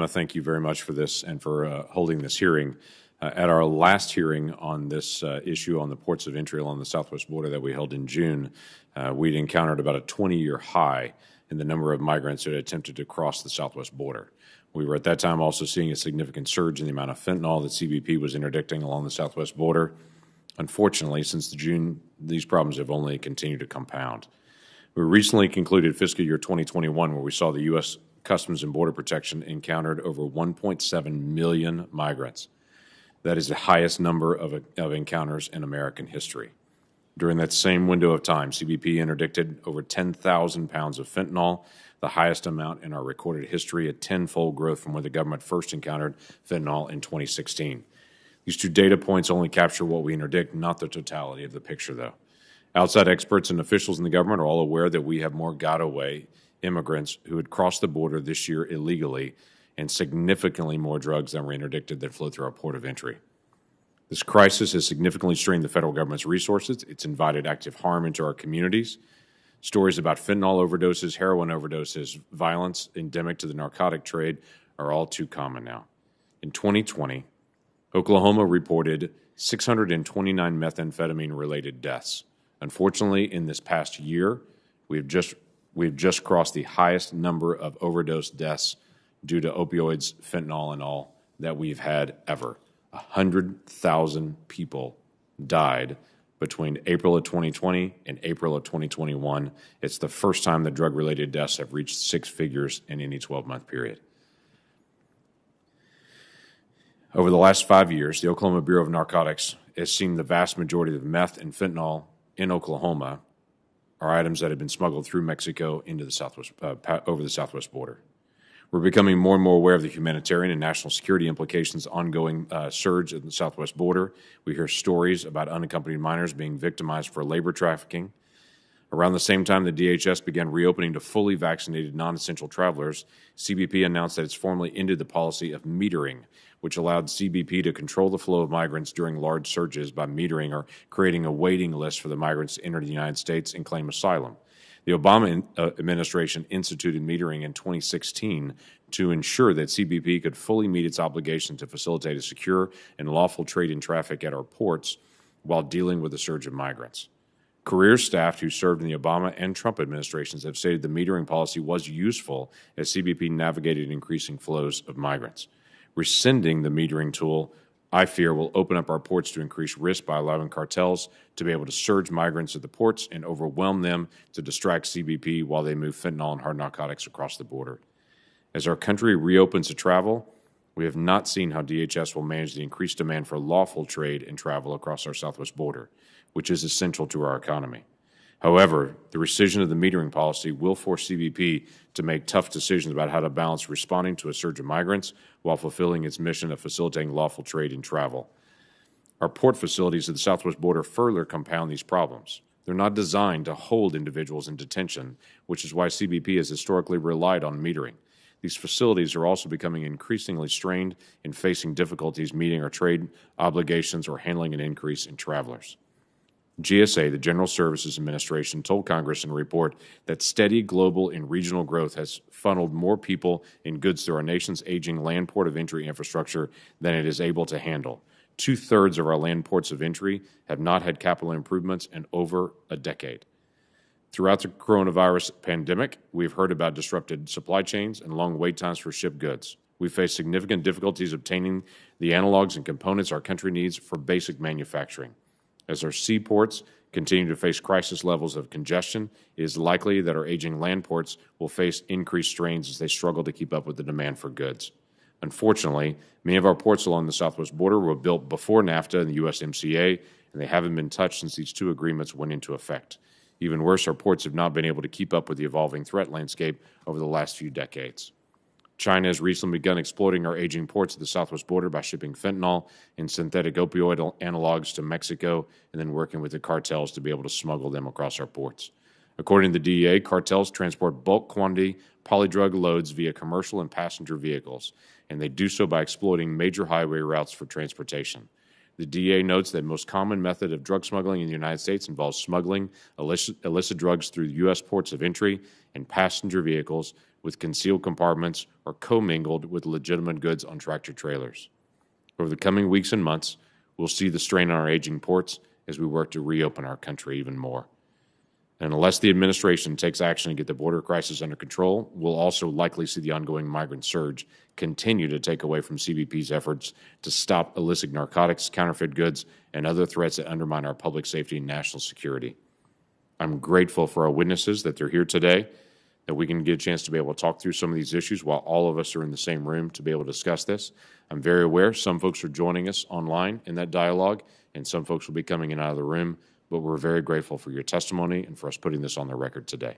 to thank you very much for this and for holding this hearing. At our last hearing on this issue on the ports of entry along the southwest border that we held in June, we'd encountered about a 20-year high in the number of migrants who had attempted to cross the southwest border. We were at that time also seeing a significant surge in the amount of fentanyl that CBP was interdicting along the southwest border. Unfortunately, since June, these problems have only continued to compound. We recently concluded fiscal year 2021, where we saw the U.S. Customs and Border Protection encountered over 1.7 million migrants. That is the highest number of encounters in American history. During that same window of time, CBP interdicted over 10,000 pounds of fentanyl, the highest amount in our recorded history, a tenfold growth from when the government first encountered fentanyl in 2016. These two data points only capture what we interdict, not the totality of the picture, though. Outside experts and officials in the government are all aware that we have more got-away immigrants who had crossed the border this year illegally and significantly more drugs than were interdicted that flow through our port of entry. This crisis has significantly strained the federal government's resources. It's invited active harm into our communities. Stories about fentanyl overdoses, heroin overdoses, violence endemic to the narcotic trade are all too common now. In 2020, Oklahoma reported 629 methamphetamine-related deaths. Unfortunately, in this past year, we've just crossed the highest number of overdose deaths due to opioids, fentanyl, and all that we've had ever. 100,000 people died between April of 2020 and April of 2021. It's the first time that drug-related deaths have reached six figures in any 12-month period. Over the last 5 years, the Oklahoma Bureau of Narcotics has seen the vast majority of meth and fentanyl in Oklahoma are items that have been smuggled through Mexico into the southwest, over the southwest border. We're becoming more and more aware of the humanitarian and national security implications of ongoing surge at the southwest border. We hear stories about unaccompanied minors being victimized for labor trafficking. Around the same time the DHS began reopening to fully vaccinated non-essential travelers, CBP announced that it's formally ended the policy of metering, which allowed CBP to control the flow of migrants during large surges by metering or creating a waiting list for the migrants to enter the United States and claim asylum. The Obama administration instituted metering in 2016 to ensure that CBP could fully meet its obligation to facilitate a secure and lawful trade and traffic at our ports while dealing with the surge of migrants. Career staff who served in the Obama and Trump administrations have stated the metering policy was useful as CBP navigated increasing flows of migrants. Rescinding the metering tool, I fear, will open up our ports to increased risk by allowing cartels to be able to surge migrants at the ports and overwhelm them to distract CBP while they move fentanyl and hard narcotics across the border. As our country reopens to travel, we have not seen how DHS will manage the increased demand for lawful trade and travel across our southwest border, which is essential to our economy. However, the rescission of the metering policy will force CBP to make tough decisions about how to balance responding to a surge of migrants while fulfilling its mission of facilitating lawful trade and travel. Our port facilities at the southwest border further compound these problems. They're not designed to hold individuals in detention, which is why CBP has historically relied on metering. These facilities are also becoming increasingly strained and facing difficulties meeting our trade obligations or handling an increase in travelers. GSA, the General Services Administration, told Congress in a report that steady global and regional growth has funneled more people and goods through our nation's aging land port of entry infrastructure than it is able to handle. 2/3 of our land ports of entry have not had capital improvements in over a decade. Throughout the coronavirus pandemic, we've heard about disrupted supply chains and long wait times for shipped goods. We face significant difficulties obtaining the analogs and components our country needs for basic manufacturing. As our seaports continue to face crisis levels of congestion, it is likely that our aging land ports will face increased strains as they struggle to keep up with the demand for goods. Unfortunately, many of our ports along the southwest border were built before NAFTA and the USMCA, and they haven't been touched since these two agreements went into effect. Even worse, our ports have not been able to keep up with the evolving threat landscape over the last few decades. China has recently begun exploiting our aging ports at the southwest border by shipping fentanyl and synthetic opioid analogs to Mexico and then working with the cartels to be able to smuggle them across our ports. According to the DEA, cartels transport bulk quantity polydrug loads via commercial and passenger vehicles, and they do so by exploiting major highway routes for transportation. The DEA notes that the most common method of drug smuggling in the United States involves smuggling illicit drugs through U.S. ports of entry and passenger vehicles with concealed compartments or commingled with legitimate goods on tractor trailers. Over the coming weeks and months, we'll see the strain on our aging ports as we work to reopen our country even more. And unless the administration takes action to get the border crisis under control, we'll also likely see the ongoing migrant surge continue to take away from CBP's efforts to stop illicit narcotics, counterfeit goods, and other threats that undermine our public safety and national security. I'm grateful for our witnesses that they're here today, that we can get a chance to be able to talk through some of these issues while all of us are in the same room to be able to discuss this. I'm very aware some folks are joining us online in that dialogue, and some folks will be coming in out of the room, but we're very grateful for your testimony and for us putting this on the record today.